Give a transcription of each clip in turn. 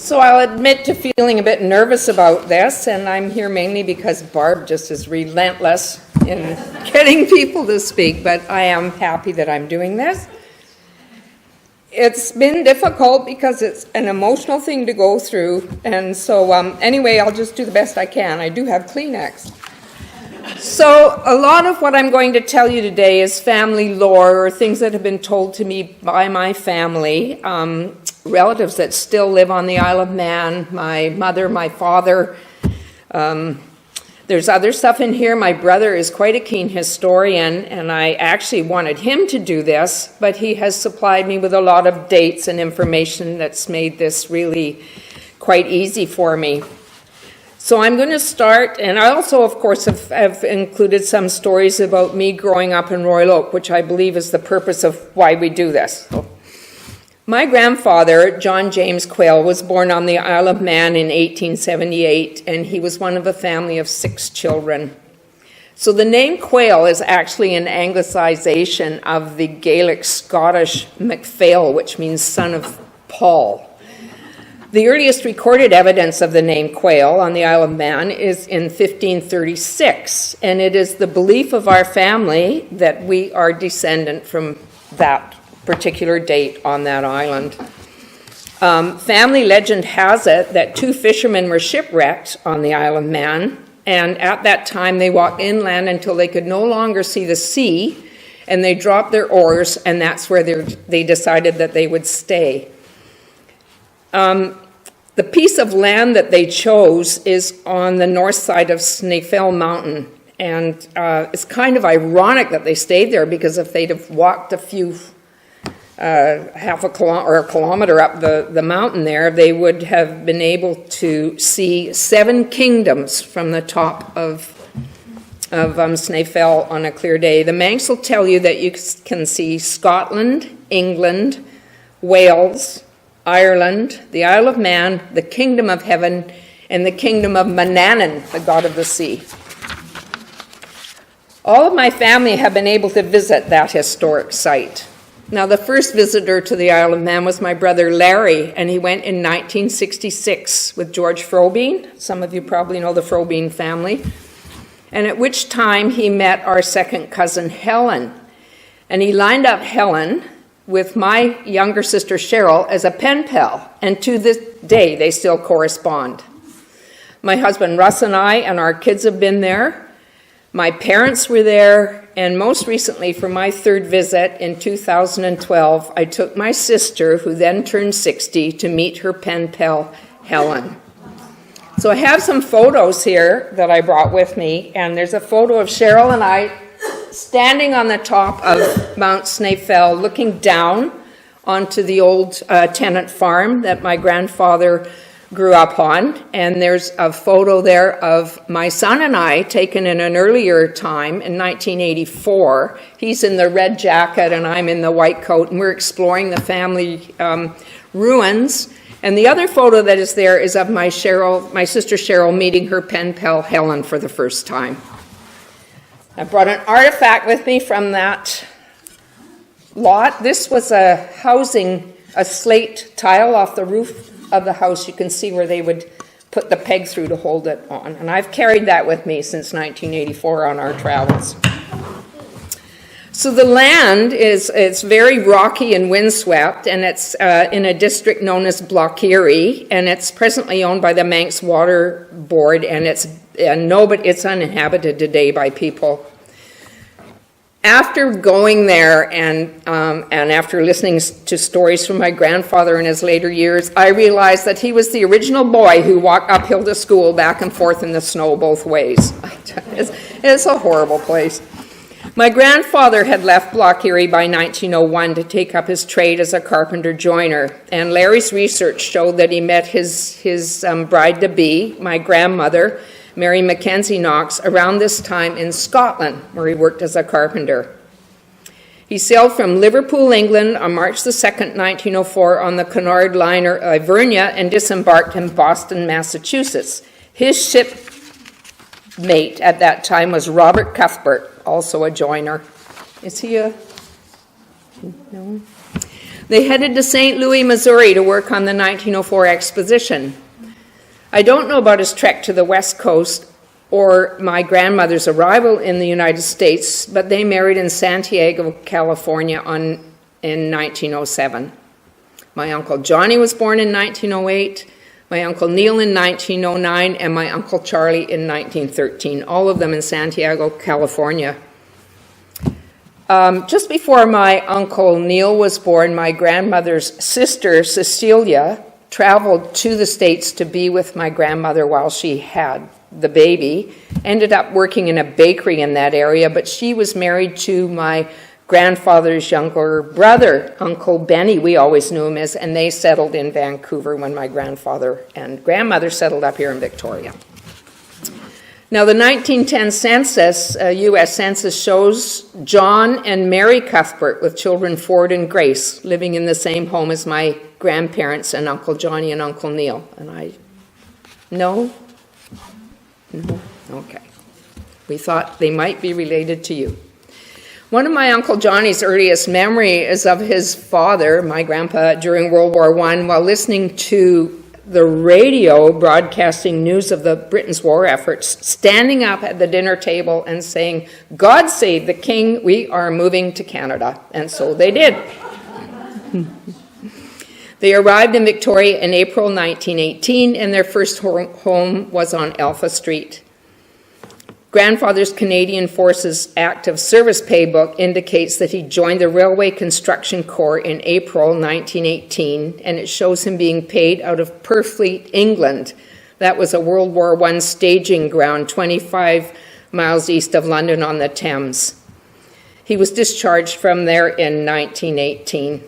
So I'll admit to feeling a bit nervous about this, and I'm here mainly because Barb just is relentless in getting people to speak, but I am happy that I'm doing this. It's been difficult because it's an emotional thing to go through, and so anyway, I'll just do the best I can. I do have Kleenex. So a lot of what I'm going to tell you today is family lore, or things that have been told to me by my family, relatives that still live on the Isle of Man, my mother, my father. There's other stuff in here. My brother is quite a keen historian, and I actually wanted him to do this, but he has supplied me with a lot of dates and information that's made this really quite easy for me. So I'm going to start, and I also, of course, have included some stories about me growing up in Royal Oak, which I believe is the purpose of why we do this. So, my grandfather, John James Quayle, was born on the Isle of Man in 1878, and he was one of a family of 6 children. So the name Quayle is actually an anglicization of the Gaelic Scottish MacPhail, which means son of Paul. The earliest recorded evidence of the name Quayle on the Isle of Man is in 1536, and it is the belief of our family that we are descendant from that particular date on that island. Family legend has it that 2 fishermen were shipwrecked on the Isle of Man, and at that time they walked inland until they could no longer see the sea, and they dropped their oars, and that's where they decided that they would stay. The piece of land that they chose is on the north side of Skeeal Mountain, and it's kind of ironic that they stayed there, because if they'd have walked a few half a kilometer or a kilometer up the mountain there, they would have been able to see 7 kingdoms from the top of Skeeal on a clear day. The Manx will tell you that you can see Scotland, England, Wales, Ireland, the Isle of Man, the Kingdom of Heaven, and the Kingdom of Manannan, the god of the sea. All of my family have been able to visit that historic site. Now, the first visitor to the Isle of Man was my brother Larry, and he went in 1966 with George Frobene. Some of you probably know the Frobene family. And at which time he met our second cousin Helen. And he lined up Helen with my younger sister Cheryl as a pen pal, and to this day they still correspond. My husband Russ and I and our kids have been there. My parents were there, and most recently for my 3rd visit in 2012, I took my sister, who then turned 60, to meet her pen pal Helen. So I have some photos here that I brought with me, and there's a photo of Cheryl and I standing on the top of Mount Skeeal, looking down onto the old tenant farm that my grandfather grew up on. And there's a photo there of my son and I, taken in an earlier time in 1984. He's in the red jacket and I'm in the white coat, and we're exploring the family ruins. And the other photo that is there is of my sister Cheryl meeting her pen pal Helen for the first time. I brought an artifact with me from that lot. This was a slate tile off the roof of the house. You can see where they would put the peg through to hold it on. And I've carried that with me since 1984 on our travels. So the land it's very rocky and windswept, and it's in a district known as Blockiri, and it's presently owned by the Manx Water Board, and it's uninhabited today by people. After going there and after listening to stories from my grandfather in his later years, I realized that he was the original boy who walked uphill to school back and forth in the snow both ways. It's a horrible place. My grandfather had left Blockiri by 1901 to take up his trade as a carpenter joiner, and Larry's research showed that he met his bride-to-be, my grandmother, Mary Mackenzie Knox, around this time in Scotland, where he worked as a carpenter. He sailed from Liverpool, England on March the 2nd, 1904 on the Cunard liner Ivernia and disembarked in Boston, Massachusetts. His shipmate at that time was Robert Cuthbert, also a joiner. Is he a... No? They headed to St. Louis, Missouri to work on the 1904 exposition. I don't know about his trek to the West Coast or my grandmother's arrival in the United States, but they married in Santiago, California in 1907. My Uncle Johnny was born in 1908, my Uncle Neil in 1909, and my Uncle Charlie in 1913, all of them in Santiago, California. Just before my Uncle Neil was born, my grandmother's sister, Cecilia, traveled to the States to be with my grandmother while she had the baby, ended up working in a bakery in that area, but she was married to my grandfather's younger brother, Uncle Benny, we always knew him as, and they settled in Vancouver when my grandfather and grandmother settled up here in Victoria. Now, the 1910 census, U.S. Census, shows John and Mary Cuthbert with children Ford and Grace living in the same home as my grandparents and Uncle Johnny and Uncle Neil. And no? No? Okay. We thought they might be related to you. One of my Uncle Johnny's earliest memory is of his father, my grandpa, during World War I, while listening to the radio broadcasting news of the Britain's war efforts, standing up at the dinner table and saying, "God save the King, we are moving to Canada." And so they did. They arrived in Victoria in April 1918, and their first home was on Alpha Street. Grandfather's Canadian Forces Active Service Paybook indicates that he joined the Railway Construction Corps in April 1918, and it shows him being paid out of Purfleet, England. That was a World War I staging ground 25 miles east of London on the Thames. He was discharged from there in 1918.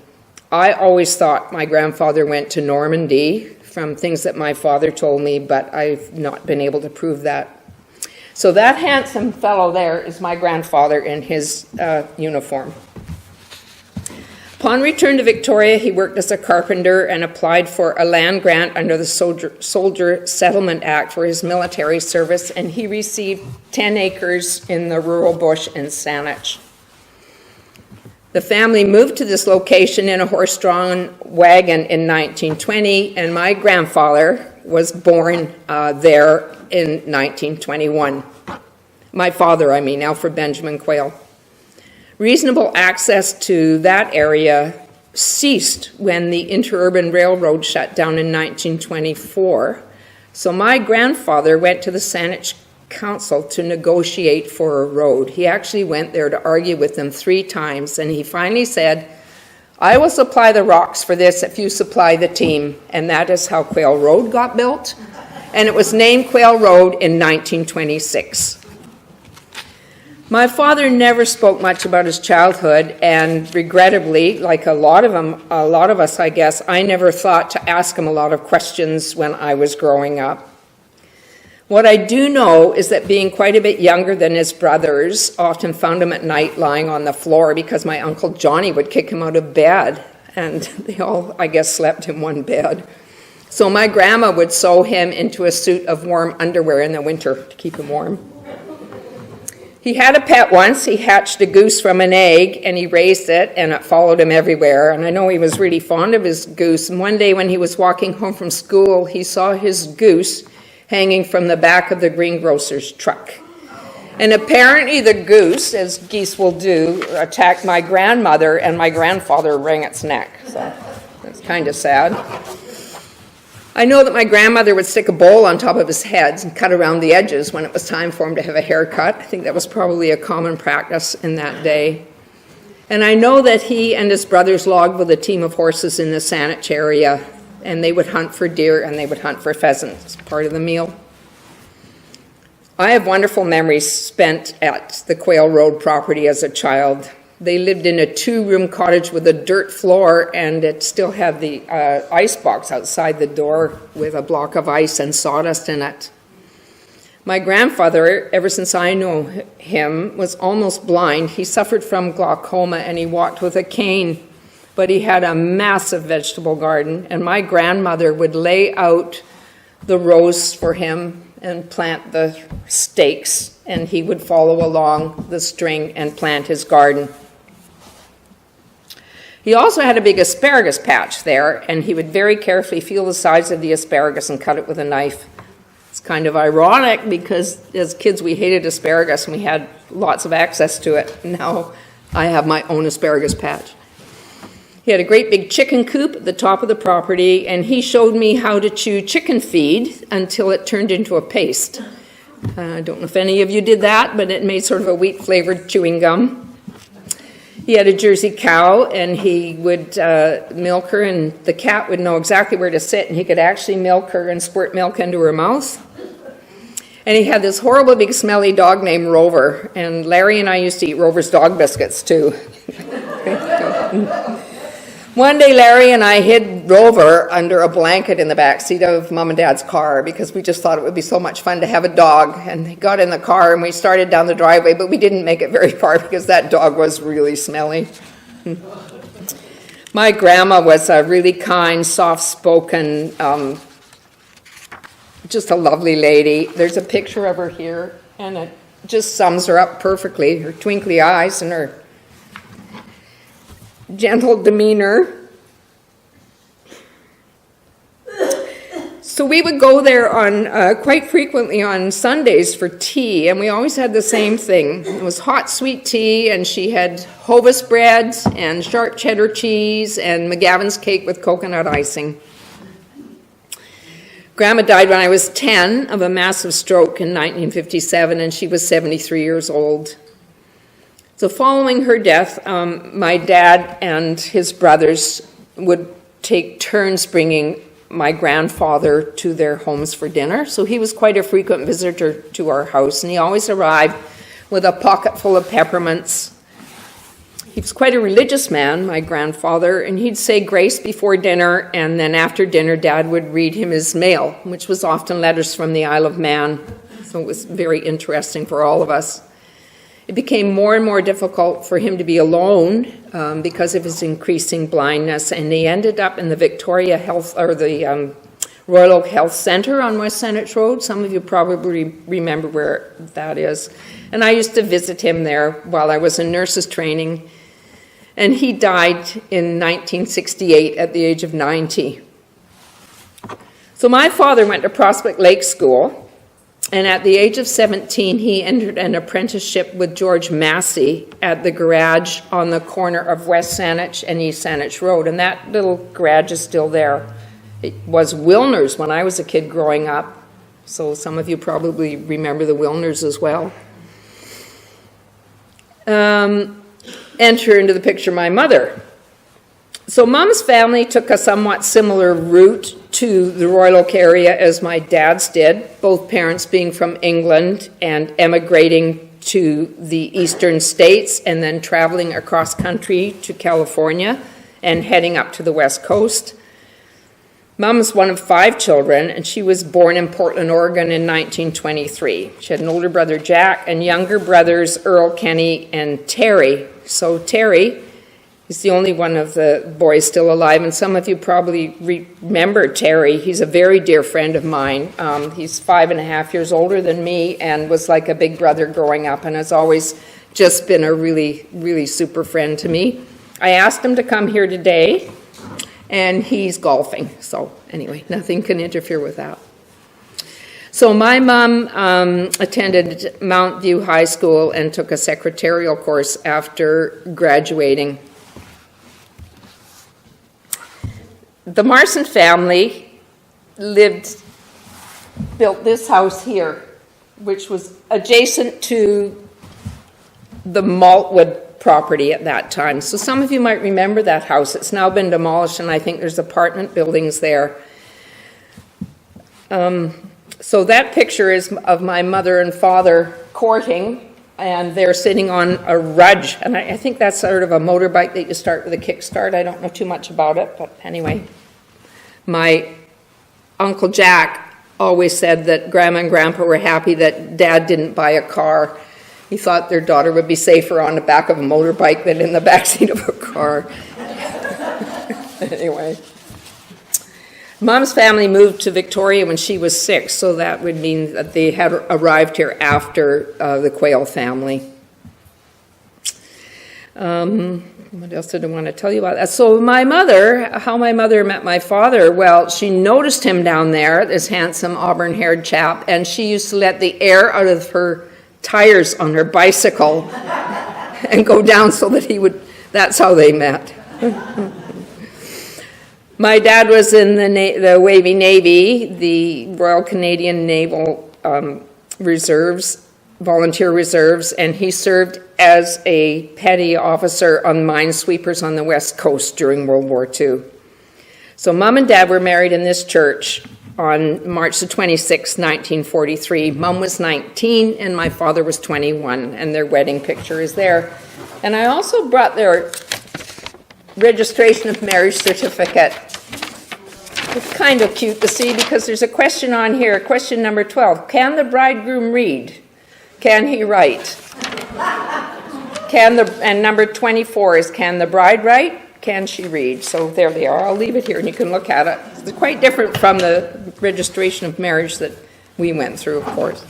I always thought my grandfather went to Normandy from things that my father told me, but I've not been able to prove that. So that handsome fellow there is my grandfather in his uniform. Upon return to Victoria, he worked as a carpenter and applied for a land grant under the Soldier Settlement Act for his military service, and he received 10 acres in the rural bush in Saanich. The family moved to this location in a horse-drawn wagon in 1920, and my grandfather was born there in 1921. My father, Alfred Benjamin Quayle. Reasonable access to that area ceased when the Interurban Railroad shut down in 1924. So my grandfather went to the Saanich Council to negotiate for a road. He actually went there to argue with them 3 times, and he finally said, "I will supply the rocks for this if you supply the team." And that is how Quayle Road got built. And it was named Quayle Road in 1926. My father never spoke much about his childhood, and regrettably, like a lot of us, I guess, I never thought to ask him a lot of questions when I was growing up. What I do know is that being quite a bit younger than his brothers, often found him at night lying on the floor because my Uncle Johnny would kick him out of bed, and they all, I guess, slept in one bed. So my grandma would sew him into a suit of warm underwear in the winter to keep him warm. He had a pet once. He hatched a goose from an egg, and he raised it, and it followed him everywhere. And I know he was really fond of his goose. And one day when he was walking home from school, he saw his goose hanging from the back of the greengrocer's truck. And apparently the goose, as geese will do, attacked my grandmother, and my grandfather wrung its neck. So that's kind of sad. I know that my grandmother would stick a bowl on top of his head and cut around the edges when it was time for him to have a haircut. I think that was probably a common practice in that day. And I know that he and his brothers logged with a team of horses in the Saanich area, and they would hunt for deer and they would hunt for pheasants, part of the meal. I have wonderful memories spent at the Quayle Road property as a child. They lived in a 2-room cottage with a dirt floor, and it still had the ice box outside the door with a block of ice and sawdust in it. My grandfather, ever since I know him, was almost blind. He suffered from glaucoma, and he walked with a cane, but he had a massive vegetable garden, and my grandmother would lay out the rows for him and plant the stakes, and he would follow along the string and plant his garden. He also had a big asparagus patch there, and he would very carefully feel the size of the asparagus and cut it with a knife. It's kind of ironic because as kids we hated asparagus and we had lots of access to it. Now I have my own asparagus patch. He had a great big chicken coop at the top of the property, and he showed me how to chew chicken feed until it turned into a paste. I don't know if any of you did that, but it made sort of a wheat-flavored chewing gum. He had a Jersey cow, and he would milk her, and the cat would know exactly where to sit, and he could actually milk her and squirt milk into her mouth. And he had this horrible big smelly dog named Rover, and Larry and I used to eat Rover's dog biscuits too. One day Larry and I hid Rover under a blanket in the back seat of Mom and Dad's car because we just thought it would be so much fun to have a dog. And he got in the car and we started down the driveway, but we didn't make it very far because that dog was really smelly. My grandma was a really kind, soft-spoken, just a lovely lady. There's a picture of her here, and it just sums her up perfectly. Her twinkly eyes and her gentle demeanor. So we would go there on quite frequently on Sundays for tea, and we always had the same thing. It was hot sweet tea, and she had Hovis bread and sharp cheddar cheese and McGavin's cake with coconut icing. Grandma died when I was 10 of a massive stroke in 1957, and she was 73 years old. So following her death, my dad and his brothers would take turns bringing my grandfather to their homes for dinner. So he was quite a frequent visitor to our house, and he always arrived with a pocket full of peppermints. He was quite a religious man, my grandfather, and he'd say grace before dinner, and then after dinner, Dad would read him his mail, which was often letters from the Isle of Man. So it was very interesting for all of us. It became more and more difficult for him to be alone because of his increasing blindness, and he ended up in the Victoria Health, or the Royal Oak Health Centre on West Saanich Road. Some of you probably remember where that is. And I used to visit him there while I was in nurses training, and he died in 1968 at the age of 90. So my father went to Prospect Lake School, and at the age of 17, he entered an apprenticeship with George Massey at the garage on the corner of West Saanich and East Saanich Road. And that little garage is still there. It was Wilner's when I was a kid growing up. So some of you probably remember the Wilner's as well. Enter into the picture my mother. So Mom's family took a somewhat similar route to the Royal Oak area as my dad's did, both parents being from England and emigrating to the eastern states and then traveling across country to California and heading up to the west coast. Mom's one of 5 children, and she was born in Portland, Oregon in 1923. She had an older brother, Jack, and younger brothers, Earl, Kenny, and Terry. So Terry is the only one of the boys still alive, and some of you probably remember Terry. He's a very dear friend of mine. He's 5.5 years older than me and was like a big brother growing up and has always just been a really, really super friend to me. I asked him to come here today, and he's golfing. So anyway, nothing can interfere with that. So my mom attended Mount View High School and took a secretarial course after graduating. The Marson family built this house here, which was adjacent to the Maltwood property at that time. So some of you might remember that house. It's now been demolished, and I think there's apartment buildings there. So that picture is of my mother and father courting, and they're sitting on a rudge. And I think that's sort of a motorbike that you start with a kickstart. I don't know too much about it, but anyway. My Uncle Jack always said that Grandma and Grandpa were happy that Dad didn't buy a car. He thought their daughter would be safer on the back of a motorbike than in the backseat of a car. Anyway. Mom's family moved to Victoria when she was 6, so that would mean that they had arrived here after the Quayle family. What else did I want to tell you about that? So how my mother met my father, well, she noticed him down there, this handsome auburn-haired chap, and she used to let the air out of her tires on her bicycle and go down so that that's how they met. My dad was in the Wavy Navy, the Royal Canadian Naval Reserves, volunteer reserves, and he served as a petty officer on minesweepers on the West Coast during World War II. So Mom and Dad were married in this church on March the 26th, 1943. Mom was 19 and my father was 21, and their wedding picture is there. And I also brought their registration of marriage certificate. It's kind of cute to see because there's a question on here, question number 12. Can the bridegroom read? Can he write? And number 24 is, can the bride write? Can she read? So there they are. I'll leave it here and you can look at it. It's quite different from the registration of marriage that we went through, of course.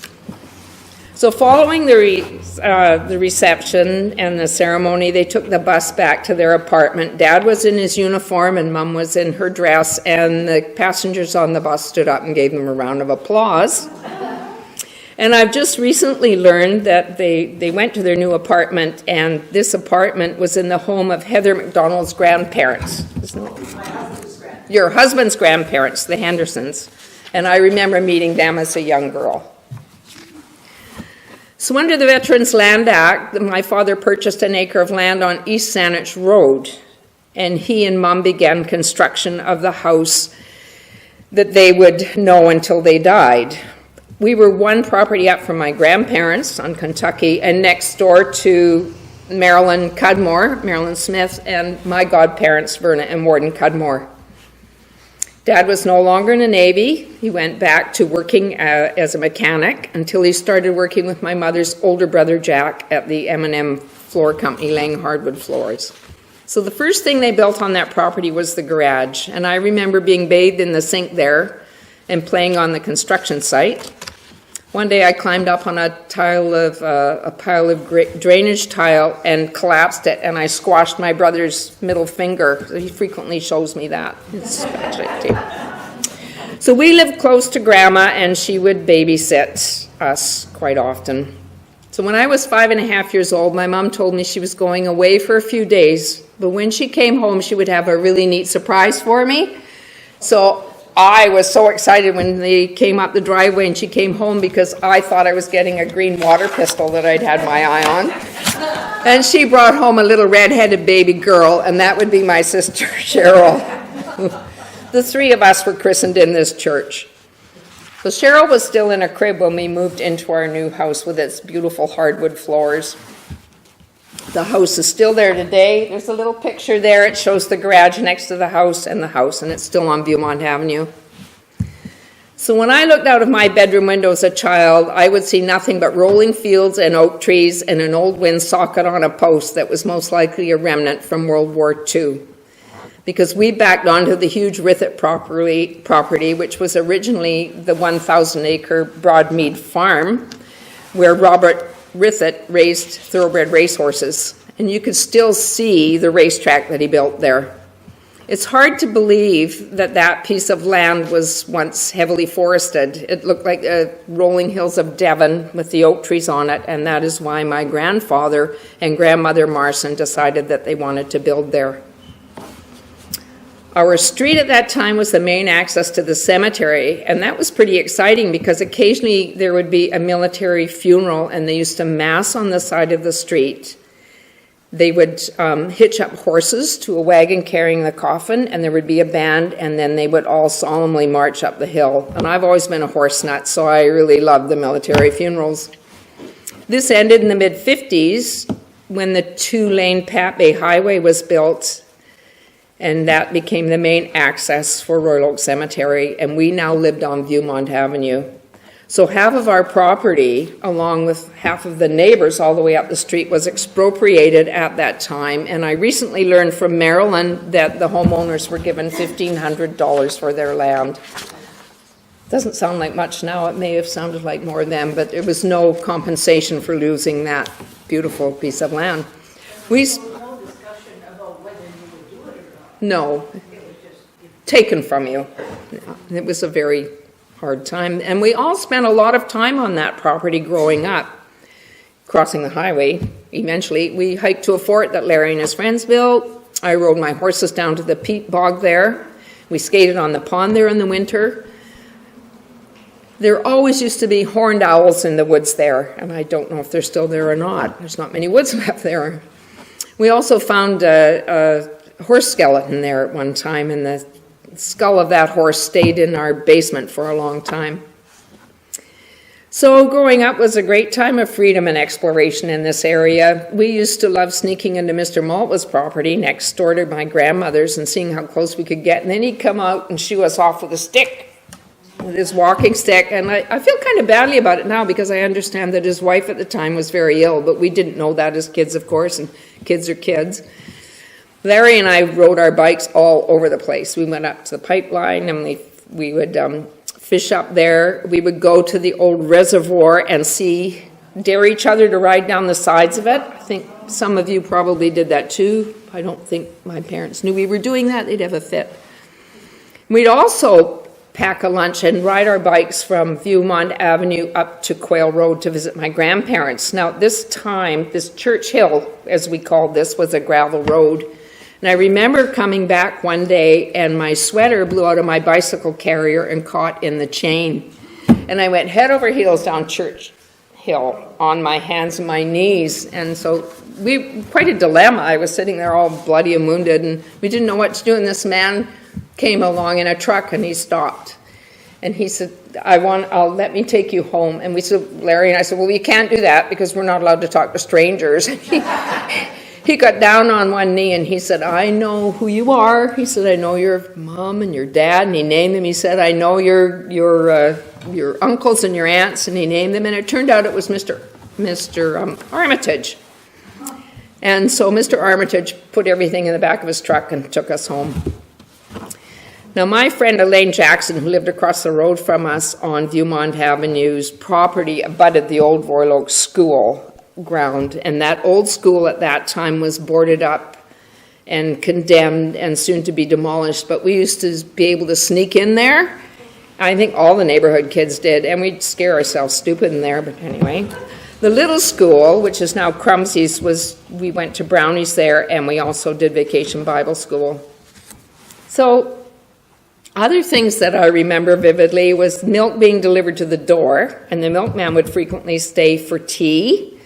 So following the reception and the ceremony, they took the bus back to their apartment. Dad was in his uniform and Mom was in her dress, and the passengers on the bus stood up and gave them a round of applause. And I've just recently learned that they went to their new apartment, and this apartment was in the home of Heather McDonald's grandparents. Your husband's grandparents, the Hendersons. And I remember meeting them as a young girl. So under the Veterans Land Act, my father purchased an acre of land on East Saanich Road, and he and Mom began construction of the house that they would know until they died. We were one property up from my grandparents on Kentucky, and next door to Marilyn Smith, and my godparents, Verna and Warden Cudmore. Dad was no longer in the Navy. He went back to working as a mechanic until he started working with my mother's older brother, Jack, at the M&M Floor Company, laying hardwood floors. So the first thing they built on that property was the garage, and I remember being bathed in the sink there and playing on the construction site. One day I climbed up on a pile of drainage tile and collapsed it, and I squashed my brother's middle finger. He frequently shows me that. It's tragic. So we lived close to Grandma, and she would babysit us quite often. So when I was 5.5 years old, my mom told me she was going away for a few days, but when she came home, she would have a really neat surprise for me. So I was so excited when they came up the driveway and she came home, because I thought I was getting a green water pistol that I'd had my eye on. And she brought home a little red-headed baby girl, and that would be my sister, Cheryl. The three of us were christened in this church. So Cheryl was still in a crib when we moved into our new house with its beautiful hardwood floors. The house is still there today. There's a little picture there. It shows the garage next to the house, and it's still on Viewmont Avenue. So when I looked out of my bedroom window as a child, I would see nothing but rolling fields and oak trees and an old wind socket on a post that was most likely a remnant from World War II. Because we backed onto the huge Rithett property, which was originally the 1,000-acre Broadmead farm, where Robert Rithett raised thoroughbred racehorses, and you could still see the racetrack that he built there. It's hard to believe that that piece of land was once heavily forested. It looked like the rolling hills of Devon with the oak trees on it, and that is why my grandfather and grandmother Marson decided that they wanted to build there. Our street at that time was the main access to the cemetery, and that was pretty exciting because occasionally there would be a military funeral, and they used to mass on the side of the street. They would hitch up horses to a wagon carrying the coffin, and there would be a band, and then they would all solemnly march up the hill. And I've always been a horse nut, so I really loved the military funerals. This ended in the mid-50s when the 2-lane Pat Bay Highway was built, and that became the main access for Royal Oak Cemetery, and we now lived on Viewmont Avenue. So half of our property, along with half of the neighbors all the way up the street, was expropriated at that time, and I recently learned from Marilyn that the homeowners were given $1,500 for their land. Doesn't sound like much now. It may have sounded like more then, but there was no compensation for losing that beautiful piece of land. No discussion No, taken from you. Yeah, it was a very hard time. And we all spent a lot of time on that property growing up, crossing the highway. Eventually, we hiked to a fort that Larry and his friends built. I rode my horses down to the peat bog there. We skated on the pond there in the winter. There always used to be horned owls in the woods there, and I don't know if they're still there or not. There's not many woods left there. We also found a horse skeleton there at one time, and the skull of that horse stayed in our basement for a long time. So growing up was a great time of freedom and exploration in this area. We used to love sneaking into Mr. Maltwa's property next door to my grandmother's and seeing how close we could get. And then he'd come out and shoo us off with a stick, with his walking stick. And I feel kind of badly about it now because I understand that his wife at the time was very ill, but we didn't know that as kids, of course, and kids are kids. Larry and I rode our bikes all over the place. We went up to the pipeline and we would fish up there. We would go to the old reservoir and dare each other to ride down the sides of it. I think some of you probably did that too. I don't think my parents knew we were doing that. They'd have a fit. We'd also pack a lunch and ride our bikes from Viewmont Avenue up to Quail Road to visit my grandparents. Now, this time, this Church Hill, as we called this, was a gravel road. And I remember coming back one day and my sweater blew out of my bicycle carrier and caught in the chain. And I went head over heels down Church Hill on my hands and my knees. And so quite a dilemma. I was sitting there all bloody and wounded and we didn't know what to do. And this man came along in a truck and he stopped. And he said, let me take you home. And we said, Larry and I said, well, you can't do that because we're not allowed to talk to strangers. He got down on one knee and he said, I know who you are. He said, I know your mom and your dad. And he named them. He said, I know your uncles and your aunts. And he named them. And it turned out it was Mr. Armitage. And so Mr. Armitage put everything in the back of his truck and took us home. Now, my friend Elaine Jackson, who lived across the road from us on Viewmont Avenue's property, abutted the old Royal Oak School ground, and that old school at that time was boarded up and condemned and soon to be demolished, but we used to be able to sneak in there. I think all the neighborhood kids did, and we'd scare ourselves stupid in there, but anyway. The little school, which is now Crumsey's, we went to Brownies there, and we also did Vacation Bible School. So other things that I remember vividly was milk being delivered to the door, and the milkman would frequently stay for tea.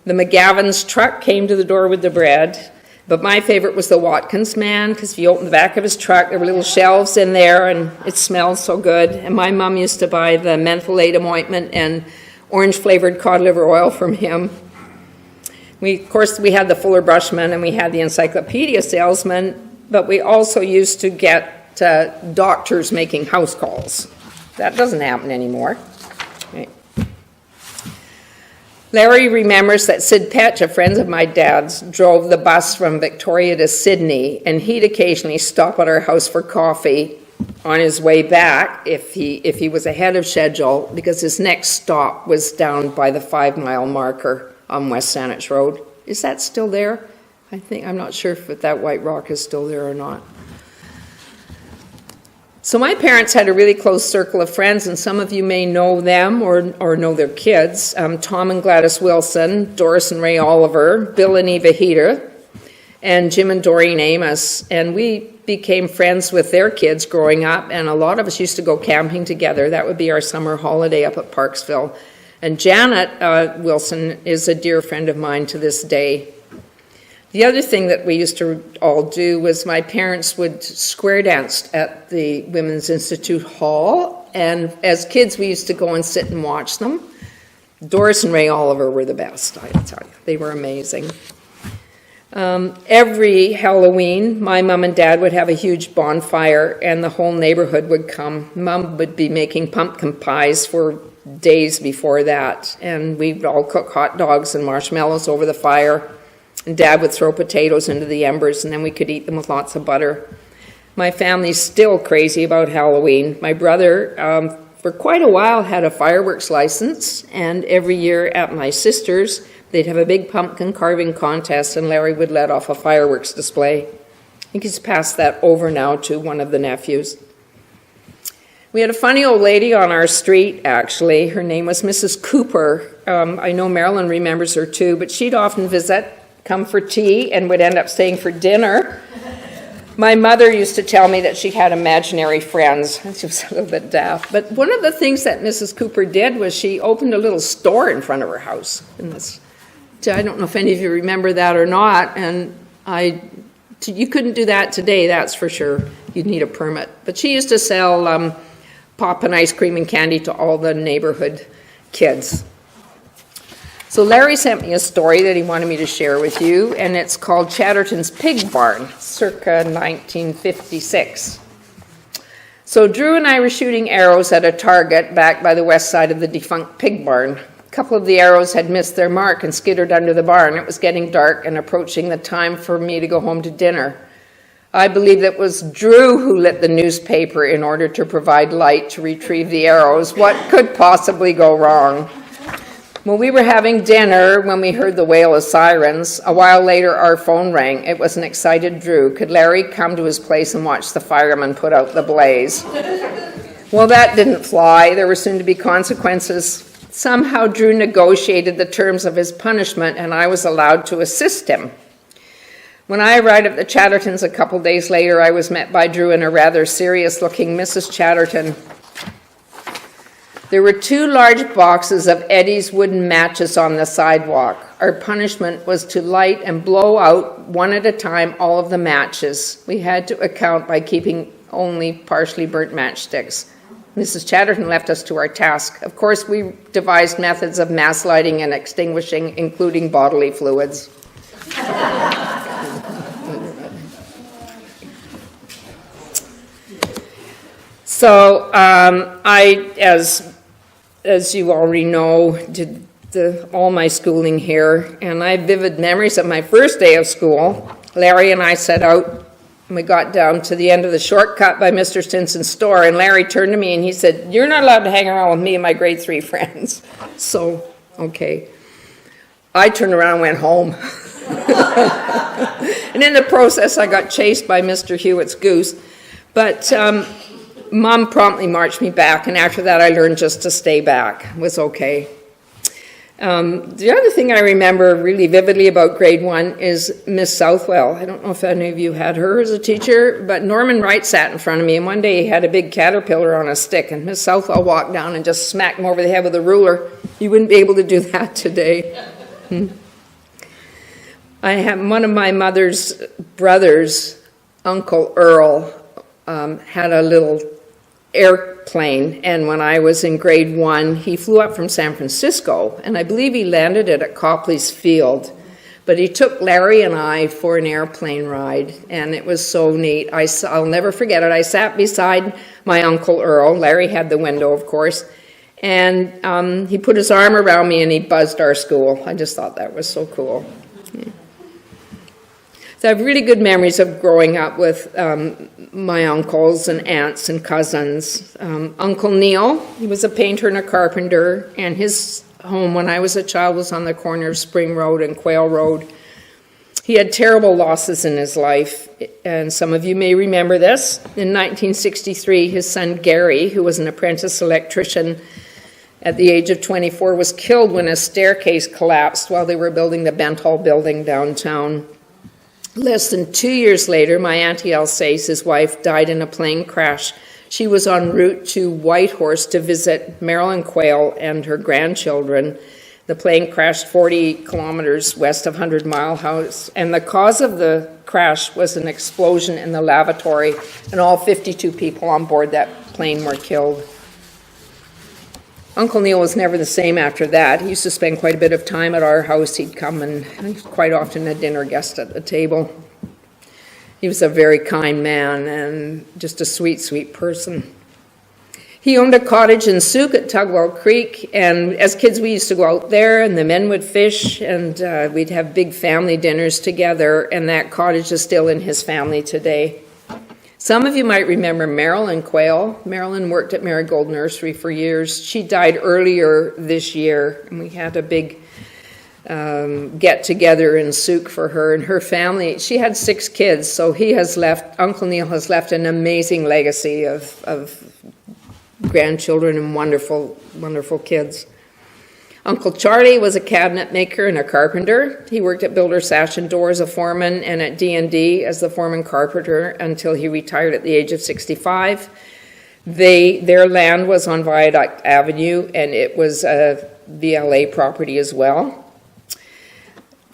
The McGavin's truck came to the door with the bread, but my favorite was the Watkins man, because if you opened the back of his truck, there were little shelves in there, and it smelled so good. And my mom used to buy the mentholatum ointment and orange-flavored cod liver oil from him. Of course, we had the Fuller Brushman, and we had the encyclopedia salesman, but we also used to get doctors making house calls. That doesn't happen anymore. Right. Larry remembers that Sid Petch, a friend of my dad's, drove the bus from Victoria to Sydney, and he'd occasionally stop at our house for coffee on his way back if he was ahead of schedule, because his next stop was down by the 5-mile marker on West Saanich Road. Is that still there? I'm not sure if that White Rock is still there or not. So my parents had a really close circle of friends, and some of you may know them or know their kids. Tom and Gladys Wilson, Doris and Ray Oliver, Bill and Eva Heater, and Jim and Doreen Amos. And we became friends with their kids growing up, and a lot of us used to go camping together. That would be our summer holiday up at Parksville. And Janet Wilson is a dear friend of mine to this day. The other thing that we used to all do was my parents would square dance at the Women's Institute Hall, and as kids we used to go and sit and watch them. Doris and Ray Oliver were the best, I tell you. They were amazing. Every Halloween, my mom and dad would have a huge bonfire, and the whole neighborhood would come. Mom would be making pumpkin pies for days before that, and we'd all cook hot dogs and marshmallows over the fire. And Dad would throw potatoes into the embers, and then we could eat them with lots of butter. My family's still crazy about Halloween. My brother, for quite a while, had a fireworks license, and every year at my sister's, they'd have a big pumpkin carving contest, and Larry would let off a fireworks display. think he's passed that over now to one of the nephews. We had a funny old lady on our street, actually. Her name was Mrs. Cooper. I know Marilyn remembers her too, but she'd often visit, come for tea, and would end up staying for dinner. My mother used to tell me that she had imaginary friends. She was a little bit daft. But one of the things that Mrs. Cooper did was she opened a little store in front of her house. And I don't know if any of you remember that or not. And you couldn't do that today, that's for sure. You'd need a permit. But she used to sell pop and ice cream and candy to all the neighborhood kids. So Larry sent me a story that he wanted me to share with you, and it's called Chatterton's Pig Barn, circa 1956. So Drew and I were shooting arrows at a target back by the west side of the defunct pig barn. A couple of the arrows had missed their mark and skittered under the barn. It was getting dark and approaching the time for me to go home to dinner. I believe it was Drew who lit the newspaper in order to provide light to retrieve the arrows. What could possibly go wrong? Well, we were having dinner when we heard the wail of sirens. A while later, our phone rang. It was an excited Drew. Could Larry come to his place and watch the firemen put out the blaze? Well, that didn't fly. There were soon to be consequences. Somehow, Drew negotiated the terms of his punishment, and I was allowed to assist him. When I arrived at the Chattertons a couple days later, I was met by Drew and a rather serious-looking Mrs. Chatterton. There were 2 large boxes of Eddie's wooden matches on the sidewalk. Our punishment was to light and blow out, one at a time, all of the matches. We had to account by keeping only partially burnt matchsticks. Mrs. Chatterton left us to our task. Of course, we devised methods of mass lighting and extinguishing, including bodily fluids. So as you already know, did all my schooling here, and I have vivid memories of my first day of school. Larry and I set out, and we got down to the end of the shortcut by Mr. Stinson's store, and Larry turned to me and he said, "You're not allowed to hang around with me and my grade 3 friends." So, okay. I turned around and went home. And in the process, I got chased by Mr. Hewitt's goose. But Mom promptly marched me back, and after that I learned just to stay back. It was okay. The other thing I remember really vividly about grade 1 is Miss Southwell. I don't know if any of you had her as a teacher, but Norman Wright sat in front of me, and one day he had a big caterpillar on a stick, and Miss Southwell walked down and just smacked him over the head with a ruler. You wouldn't be able to do that today. I have one of my mother's brothers, Uncle Earl, had a little airplane, and when I was in grade 1, he flew up from San Francisco, and I believe he landed it at Copley's Field. But he took Larry and I for an airplane ride, and it was so neat. I'll never forget it. I sat beside my Uncle Earl. Larry had the window, of course, and he put his arm around me and he buzzed our school. I just thought that was so cool. Yeah. So I have really good memories of growing up with my uncles and aunts and cousins. Uncle Neil, he was a painter and a carpenter, and his home when I was a child was on the corner of Spring Road and Quail Road. He had terrible losses in his life, and some of you may remember this. In 1963, his son Gary, who was an apprentice electrician at the age of 24, was killed when a staircase collapsed while they were building the Bent Hall building downtown. Less than 2 years later, my Auntie Alsace, his wife, died in a plane crash. She was en route to Whitehorse to visit Marilyn Quayle and her grandchildren. The plane crashed 40 kilometers west of 100 Mile House, and the cause of the crash was an explosion in the lavatory, and all 52 people on board that plane were killed. Uncle Neil was never the same after that. He used to spend quite a bit of time at our house. He'd come and quite often a dinner guest at the table. He was a very kind man and just a sweet, sweet person. He owned a cottage in Souk at Tugwell Creek, and as kids we used to go out there and the men would fish, and we'd have big family dinners together, and that cottage is still in his family today. Some of you might remember Marilyn Quayle. Marilyn worked at Marigold Nursery for years. She died earlier this year, and we had a big get-together in Souk for her and her family. She had 6 kids, so Uncle Neil has left an amazing legacy of grandchildren and wonderful, wonderful kids. Uncle Charlie was a cabinet maker and a carpenter. He worked at Builder Sash and Door as a foreman and at D&D as the foreman carpenter until he retired at the age of 65. Their land was on Viaduct Avenue, and it was a VLA property as well.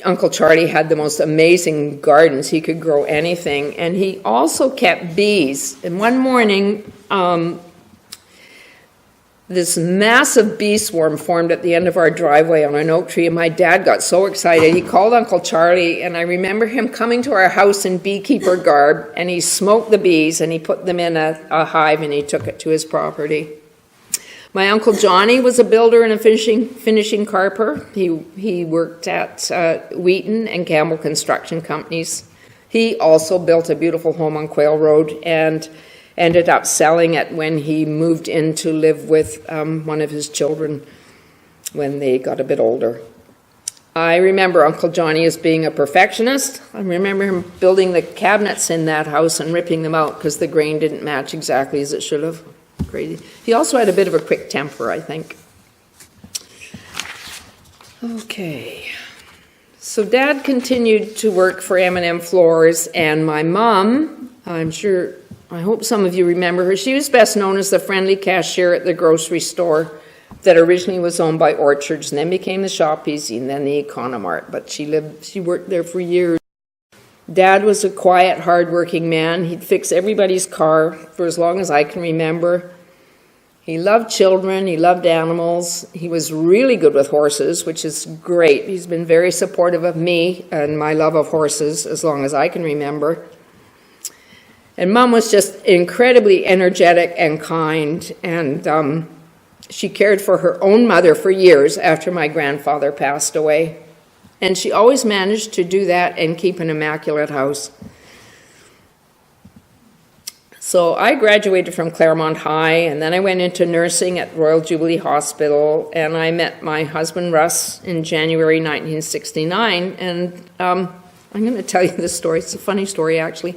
Uncle Charlie had the most amazing gardens. He could grow anything, and he also kept bees. And one morning, this massive bee swarm formed at the end of our driveway on an oak tree, and my dad got so excited. He called Uncle Charlie, and I remember him coming to our house in beekeeper garb, and he smoked the bees, and he put them in a hive, and he took it to his property. My Uncle Johnny was a builder and a finishing carper. He worked at Wheaton and Campbell Construction Companies. He also built a beautiful home on Quail Road and ended up selling it when he moved in to live with one of his children when they got a bit older. I remember Uncle Johnny as being a perfectionist. I remember him building the cabinets in that house and ripping them out because the grain didn't match exactly as it should have. Crazy. He also had a bit of a quick temper, I think. Okay. So Dad continued to work for M&M Floors, and my mom, I hope some of you remember her. She was best known as the friendly cashier at the grocery store that originally was owned by Orchards and then became the Shop Easy and then the Economart. But she worked there for years. Dad was a quiet, hard-working man. He'd fix everybody's car for as long as I can remember. He loved children. He loved animals. He was really good with horses, which is great. He's been very supportive of me and my love of horses as long as I can remember. And Mom was just incredibly energetic and kind, and she cared for her own mother for years after my grandfather passed away. And she always managed to do that and keep an immaculate house. So I graduated from Claremont High, and then I went into nursing at Royal Jubilee Hospital, and I met my husband Russ in January 1969, and I'm going to tell you this story. It's a funny story, actually.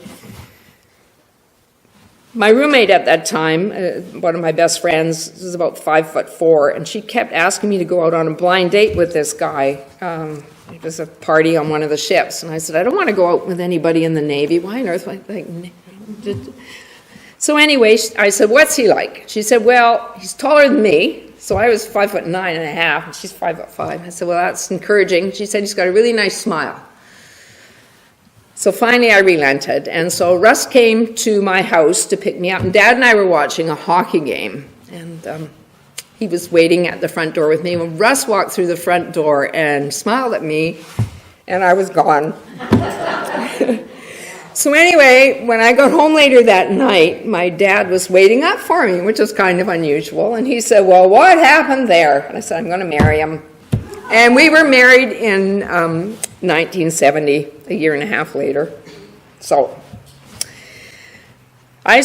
My roommate at that time, one of my best friends, was about 5'4", and she kept asking me to go out on a blind date with this guy. It was a party on one of the ships, and I said, I don't want to go out with anybody in the Navy. Why on earth? So anyway, I said, what's he like? She said, well, he's taller than me. So I was 5'9.5", and she's 5'5". I said, well, that's encouraging. She said, he's got a really nice smile. So finally I relented, and so Russ came to my house to pick me up, and Dad and I were watching a hockey game, and he was waiting at the front door with me. When Russ walked through the front door and smiled at me, and I was gone. So anyway, when I got home later that night, my dad was waiting up for me, which was kind of unusual, and he said, well, what happened there? And I said, I'm going to marry him. And we were married in 1970, a year and a half later. So, we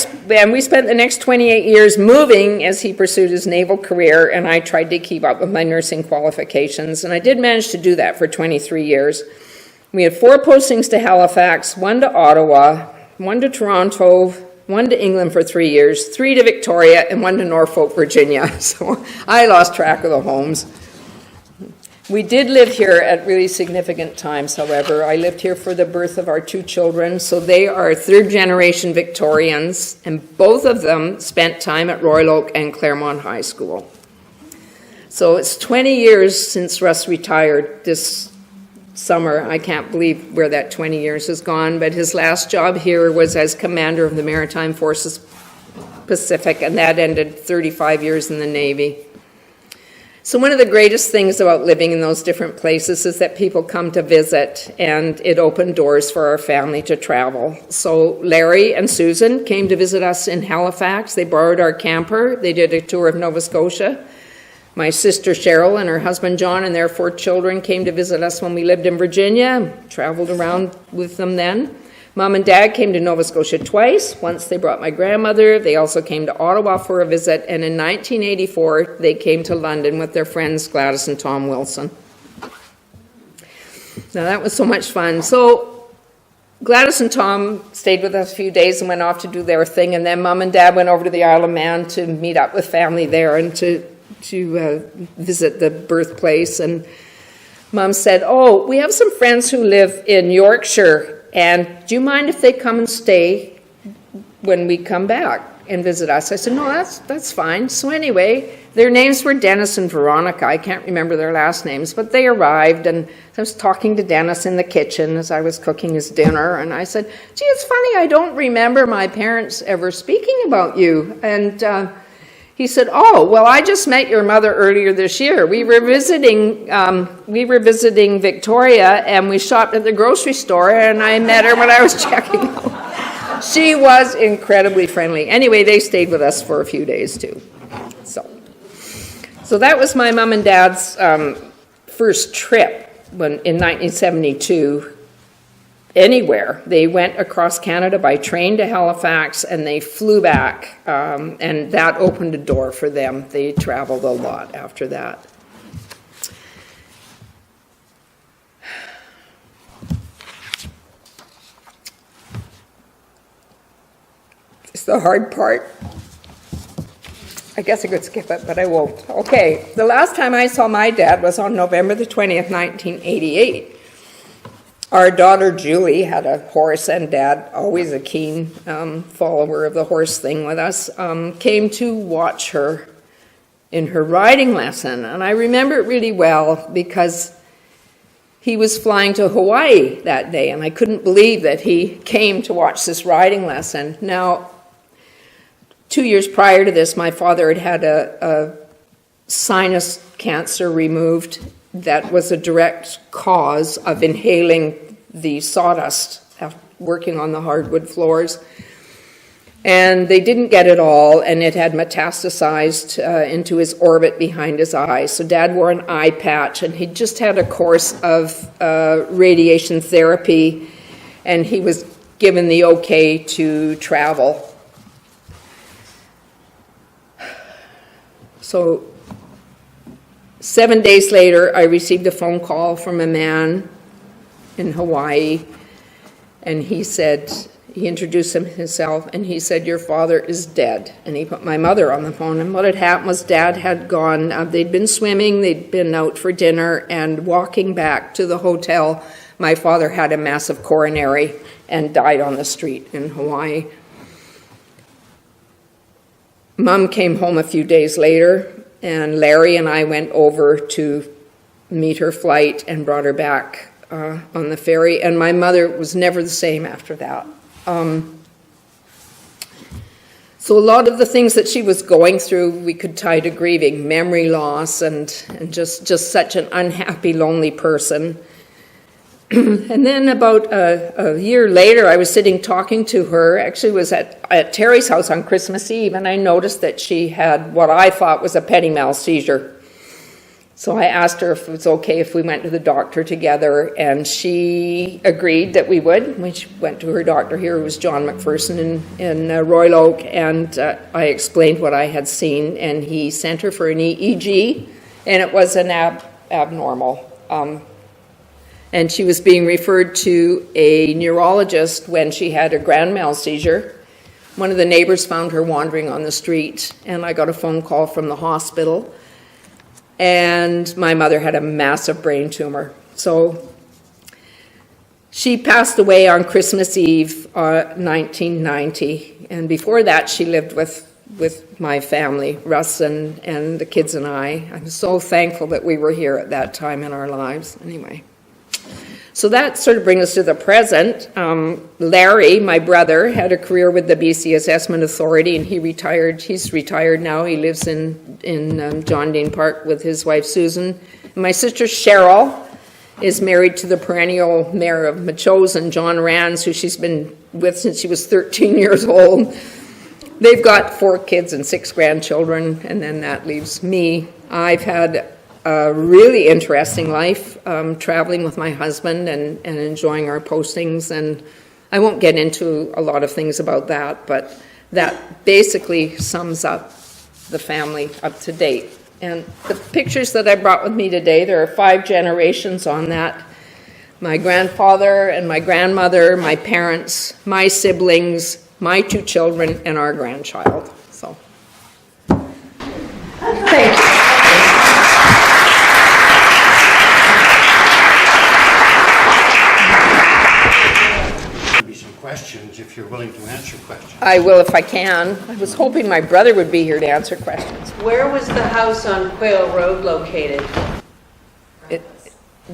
spent the next 28 years moving as he pursued his naval career, and I tried to keep up with my nursing qualifications, and I did manage to do that for 23 years. We had 4 postings to Halifax, 1 to Ottawa, 1 to Toronto, 1 to England for 3 years, 3 to Victoria, and 1 to Norfolk, Virginia. So I lost track of the homes. We did live here at really significant times, however. I lived here for the birth of our 2 children, so they are 3rd-generation Victorians, and both of them spent time at Royal Oak and Claremont High School. So it's 20 years since Russ retired this summer. I can't believe where that 20 years has gone, but his last job here was as commander of the Maritime Forces Pacific, and that ended 35 years in the Navy. So one of the greatest things about living in those different places is that people come to visit, and it opened doors for our family to travel. So Larry and Susan came to visit us in Halifax. They borrowed our camper. They did a tour of Nova Scotia. My sister Cheryl and her husband John and their 4 children came to visit us when we lived in Virginia, traveled around with them then. Mom and Dad came to Nova Scotia twice. Once they brought my grandmother. They also came to Ottawa for a visit. And in 1984, they came to London with their friends Gladys and Tom Wilson. Now that was so much fun. So Gladys and Tom stayed with us a few days and went off to do their thing, and then Mom and Dad went over to the Isle of Man to meet up with family there and to visit the birthplace. And Mom said, "Oh, we have some friends who live in Yorkshire, and do you mind if they come and stay when we come back and visit us?" I said, "No, that's fine." So anyway, their names were Dennis and Veronica. I can't remember their last names, but they arrived, and I was talking to Dennis in the kitchen as I was cooking his dinner, and I said, "Gee, it's funny, I don't remember my parents ever speaking about you." And he said, "Oh, well, I just met your mother earlier this year. We were visiting Victoria, and we shopped at the grocery store, and I met her when I was checking out." She was incredibly friendly. Anyway, they stayed with us for a few days too. So that was my mom and dad's first trip in 1972 anywhere. They went across Canada by train to Halifax, and they flew back, and that opened a door for them. They traveled a lot after that. It's the hard part. I guess I could skip it, but I won't. Okay, the last time I saw my dad was on November the 20th, 1988. Our daughter Julie had a horse, and Dad, always a keen follower of the horse thing with us, came to watch her in her riding lesson. And I remember it really well because he was flying to Hawaii that day, and I couldn't believe that he came to watch this riding lesson. Now, 2 years prior to this, my father had a sinus cancer removed that was a direct cause of inhaling the sawdust working on the hardwood floors. And they didn't get it all, and it had metastasized into his orbit behind his eye. So Dad wore an eye patch, and he just had a course of radiation therapy, and he was given the okay to travel. So 7 days later, I received a phone call from a man in Hawaii, and he introduced himself, and he said, "Your father is dead." And he put my mother on the phone, and what had happened was Dad had gone, they'd been swimming, they'd been out for dinner, and walking back to the hotel, my father had a massive coronary and died on the street in Hawaii. Mom came home a few days later, and Larry and I went over to meet her flight and brought her back on the ferry, and my mother was never the same after that. So a lot of the things that she was going through, we could tie to grieving, memory loss, and just such an unhappy, lonely person. And then about a year later, I was sitting talking to her. Actually, it was at Terry's house on Christmas Eve, and I noticed that she had what I thought was a petit mal seizure. So I asked her if it was okay if we went to the doctor together, and she agreed that we would. We went to her doctor here, who was John McPherson in Royal Oak, and I explained what I had seen, and he sent her for an EEG, and it was an abnormal. And she was being referred to a neurologist when she had a grand mal seizure. One of the neighbors found her wandering on the street, and I got a phone call from the hospital. And my mother had a massive brain tumor. So she passed away on Christmas Eve, 1990. And before that, she lived with my family, Russ and the kids and I. I'm so thankful that we were here at that time in our lives. Anyway. So that sort of brings us to the present. Larry, my brother, had a career with the BC Assessment Authority, and he retired. He's retired now. He lives in John Dean Park with his wife Susan. And my sister Cheryl is married to the perennial mayor of Machosen, John Rands, who she's been with since she was 13 years old. They've got 4 kids and 6 grandchildren, and then that leaves me. I've had a really interesting life, traveling with my husband and enjoying our postings, and I won't get into a lot of things about that, but that basically sums up the family up to date. And the pictures that I brought with me today, there are 5 generations on that my grandfather and my grandmother, my parents, my siblings, my 2 children, and our grandchild. So, thank you. Questions if you're willing to answer questions. I will if I can. I was hoping my brother would be here to answer questions. Where was the house on Quail Road located?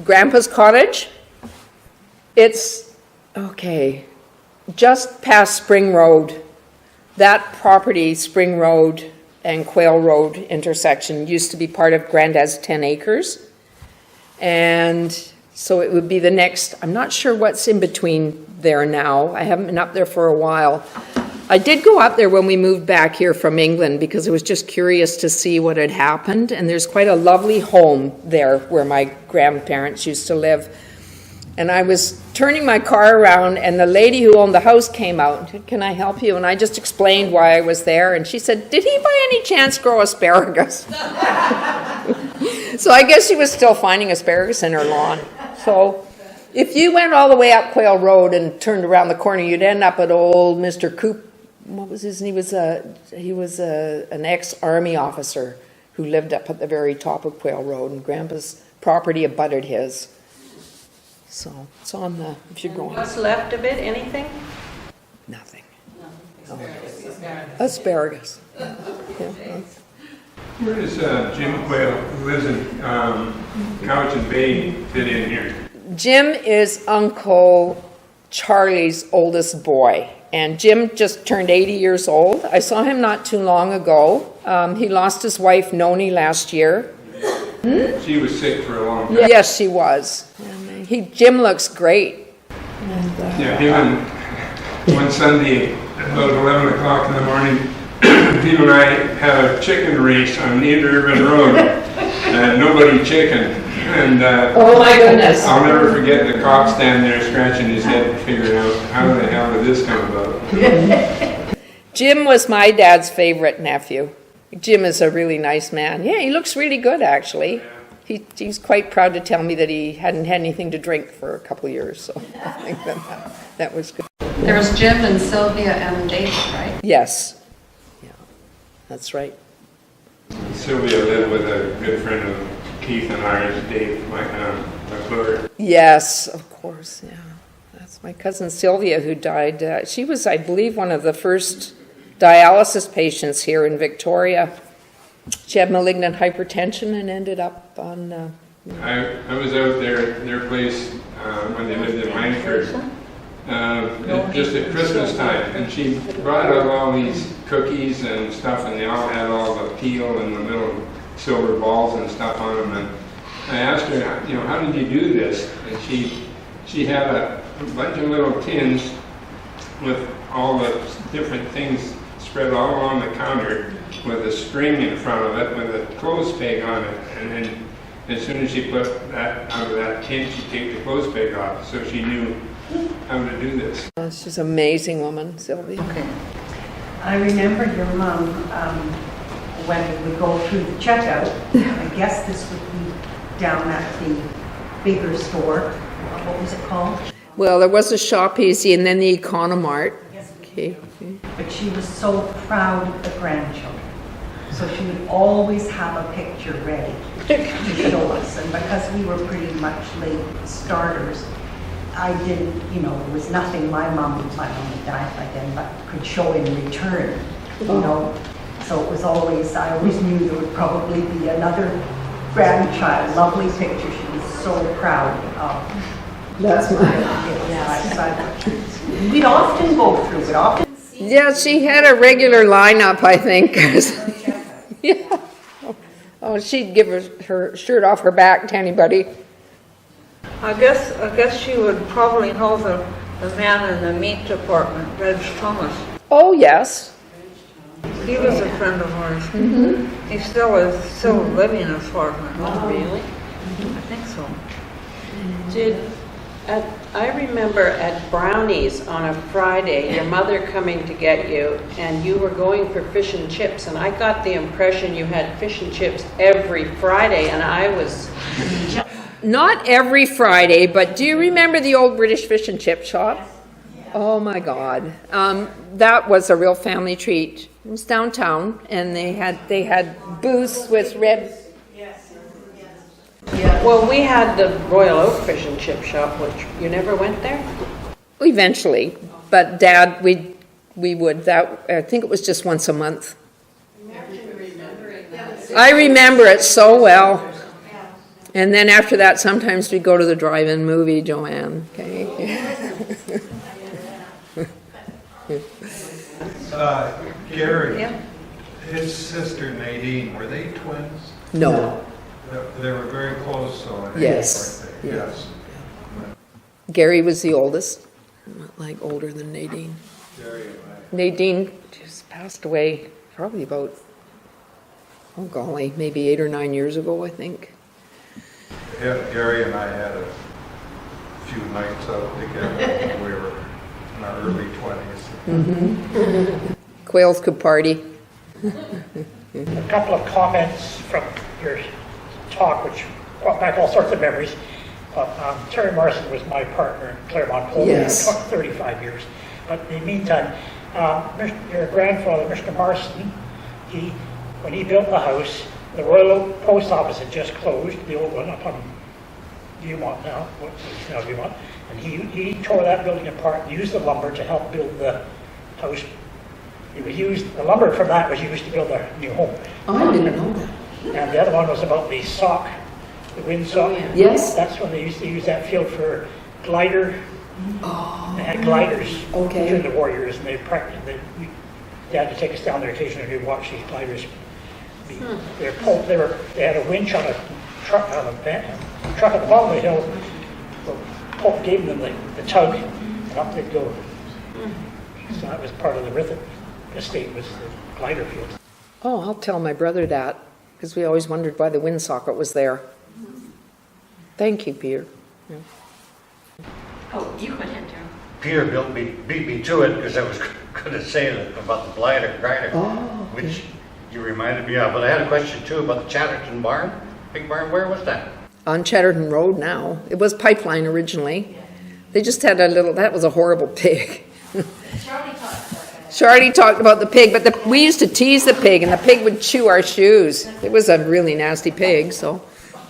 Grandpa's cottage? It's, okay, just past Spring Road. That property, Spring Road and Quail Road intersection, used to be part of Granddad's 10 acres. And so it would be the next, I'm not sure what's in between there now. I haven't been up there for a while. I did go up there when we moved back here from England because I was just curious to see what had happened. And there's quite a lovely home there where my grandparents used to live. And I was turning my car around and the lady who owned the house came out and said, "Can I help you?" And I just explained why I was there. And she said, "Did he by any chance grow asparagus?" So I guess she was still finding asparagus in her lawn. So if you went all the way up Quail Road and turned around the corner, you'd end up at old Mr. Coop. What was his name? He was an ex-army officer who lived up at the very top of Quail Road, and Grandpa's property abutted his. So it's on the, if you're going. What's left of it? Anything? Nothing. Asparagus. Yeah. Where does Jim Quail, who lives in Cowichan Bay, fit in here? Jim is Uncle Charlie's oldest boy, and Jim just turned 80 years old. I saw him not too long ago. He lost his wife, Noni, last year. She was sick for a long time. Yes, she was. Jim looks great. Yeah, him and one Sunday at about 11 o'clock in the morning, Peter and I had a chicken race on Neat Urban Road, and nobody chicken. And Oh my goodness. I'll never forget the cop standing there scratching his head, figuring out how the hell did this come about. Jim was my dad's favorite nephew. Jim is a really nice man. Yeah, he looks really good, actually. He's quite proud to tell me that he hadn't had anything to drink for a couple of years, so I think that was good. There was Jim and Sylvia and David, right? Yes. Yeah, that's right. Sylvia lived with a good friend of Keith and ours, Dave McClure. Yes, of course, yeah. That's my cousin Sylvia who died. She was, I believe, one of the first dialysis patients here in Victoria. She had malignant hypertension and ended up on... I was out there at their place when they lived in Langford, just at Christmas time, and she brought out all these cookies and stuff, and they all had all the peel and the little silver balls and stuff on them. And I asked her, how did you do this? And she had a bunch of little tins with all the different things spread all along the counter with a string in front of it with a clothes peg on it. And then as soon as she put that out of that tin, she'd take the clothes peg off. So she knew how to do this. She's an amazing woman, Sylvia. Okay. I remember your mom, when we would go through the checkout, I guess this would be down at the bigger store. What was it called? Well, there was a Shop Easy and then the Economart. Yes. Okay. But she was so proud of the grandchildren. So she would always have a picture ready to show us. And because we were pretty much late starters, I didn't, there was nothing my mom had died by then, but could show in return, So it was always, I always knew there would probably be another grandchild, lovely picture. She was so proud of. That's We'd often go through it, Yeah, she had a regular lineup, I think. Yeah. Oh, she'd give her shirt off her back to anybody. I guess she would probably know the man in the meat department, Reg Thomas. Oh, yes. He was a friend of ours. Mm-hmm. He still living as far as I know. Oh, really? I think so. I remember at Brownie's on a Friday, your mother coming to get you, and you were going for fish and chips, and I got the impression you had fish and chips every Friday, and I was Not every Friday, but do you remember the old British fish and chip shop? Oh my God, that was a real family treat. It was downtown, and they had booths with red. Well, we had the Royal Oak Fish and Chip Shop, which you never went there? Eventually, but Dad, we would. That I think it was just once a month. I remember it so well. And then after that, sometimes we'd go to the drive-in movie, Joanne. Okay. Gary, Yeah. his sister Nadine, were they twins? No. They were very close, so I think, Yes. weren't they? Yeah. Yes. Gary was the oldest, like older than Nadine. Gary and Nadine just passed away probably about, oh golly, maybe 8 or 9 years ago, I think. Gary and I had a few nights out together when we were in our early 20s. Quails could party. A couple of comments from your talk, which brought back all sorts of memories. Terry Morrison was my partner in Claremont Coal Mine Yes. for 35 years. But in the meantime, your grandfather, Mr. Morrison, when he built the house, the Royal Oak Post Office had just closed, the old one up on Viewmont now, what's now Viewmont, and he tore that building apart and used the lumber to help build the house. The lumber from that was used to build a new home. Oh, I didn't know that. And the other one was about the sock, the wind sock. Yes. That's when they used to use that field for glider. They had gliders Okay. between the warriors, and they practiced. They had to take us down there occasionally to watch these gliders. They had a winch on a truck at the bottom of the hill. The Pope gave them the tug, and up they'd go. So that was part of the Rithett estate, was the glider field. Oh, I'll tell my brother that, because we always wondered why the wind socket was there. Thank you, Peter. Oh, you go ahead, Joe. Peter beat me to it because I was going to say about the grider, which you reminded me of. But I had a question too about the Chatterton barn, big barn. Where was that? On Chatterton Road now. It was Pipeline originally. They just had that was a horrible pig. Charlie talked about the pig, but we used to tease the pig, and the pig would chew our shoes. It was a really nasty pig, so,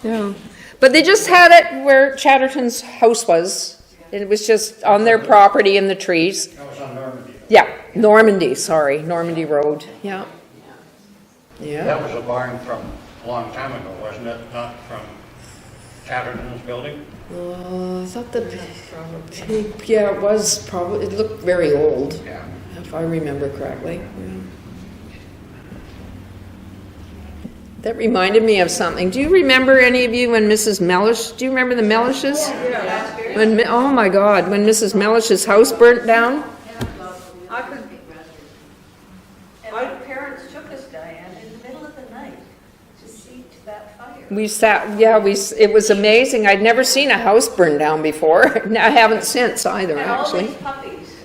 yeah. But they just had it where Chatterton's house was. It was just on their property in the trees. That was on Normandy. Yeah, Normandy Road, yeah. Yeah. That was a barn from a long time ago, wasn't it? Not from Chatterton's building? I thought the pig, yeah, it was probably, it looked very old. Yeah. If I remember correctly. Yeah. That reminded me of something. Do you remember, any of you, when Mrs. Mellish, do you remember the Mellishes? Yeah. Oh my God, when Mrs. Mellish's house burnt down? My parents took us, Diane, in the middle of the night to see to that fire. We sat, yeah, it was amazing. I'd never seen a house burn down before. I haven't since either, And all actually. these puppies.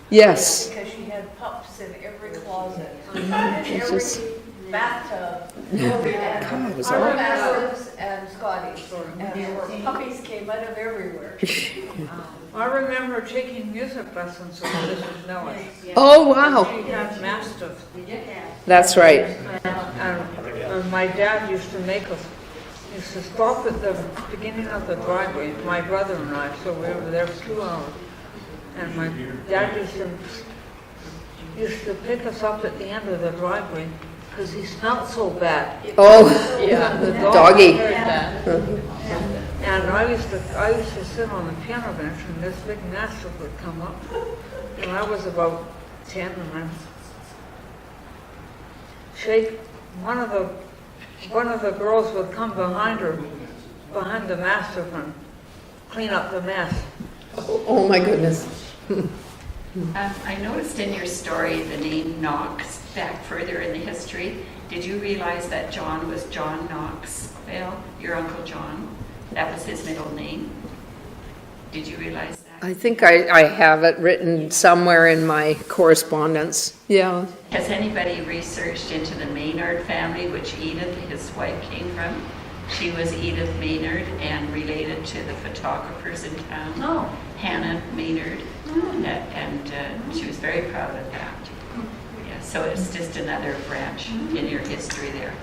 Yes. Because she had pups in every closet, in It's every just- bathtub. God, it was Our awful. mastiffs and Scotties, and there were puppies came out of everywhere. I remember taking music lessons with Mrs. Miller. Oh, wow. She had mastiffs. That's right. And my dad used to make us, used to stop at the beginning of the driveway, my brother and I, so we were there for 2 hours. And my dad used to pick us up at the end of the driveway because he smelled so bad. Oh, Yeah, the doggy. And I used to sit on the piano bench, and this big mastiff would come up. And I was about 10, and I shake. One of the girls would come behind the mastiff, and clean up the mess. Oh my goodness. I noticed in your story the name Knox back further in the history. Did you realize that John was John Knox? Well, your Uncle John, that was his middle name. Did you realize that? I think I have it written somewhere in my correspondence. Yeah. Has anybody researched into the Maynard family, which Edith, his wife, came from? She was Edith Maynard and related to the photographers in town. Oh. Hannah Maynard, and she was very proud of that. Yeah, so it's just another branch in your history there.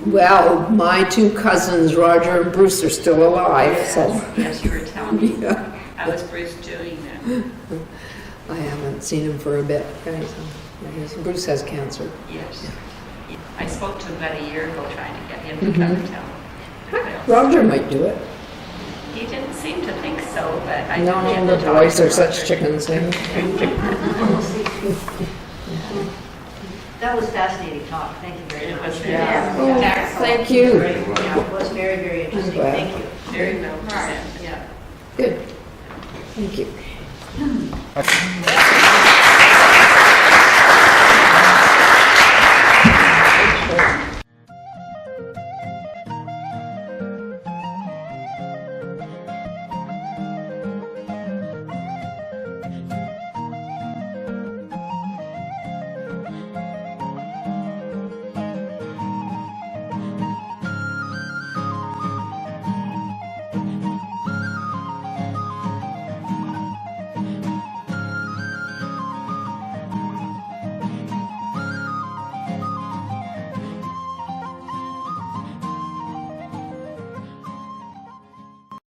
Well, my two cousins, Roger and Bruce, are still alive, so. Yes, you were telling me. Yeah. How was Bruce doing then? I haven't seen him for a bit, guys. Bruce has cancer. Yes. I spoke to him about a year ago trying to get him to come and tell me. Roger might do it. He didn't seem to think so, but I No, didn't the get to talk boys to are him. such chickens, eh? That was fascinating talk. Thank you very It much. was very Oh, thank you. Yeah, it was very, very interesting. glad. Thank you. very well presented. Yeah. Good. Thank you.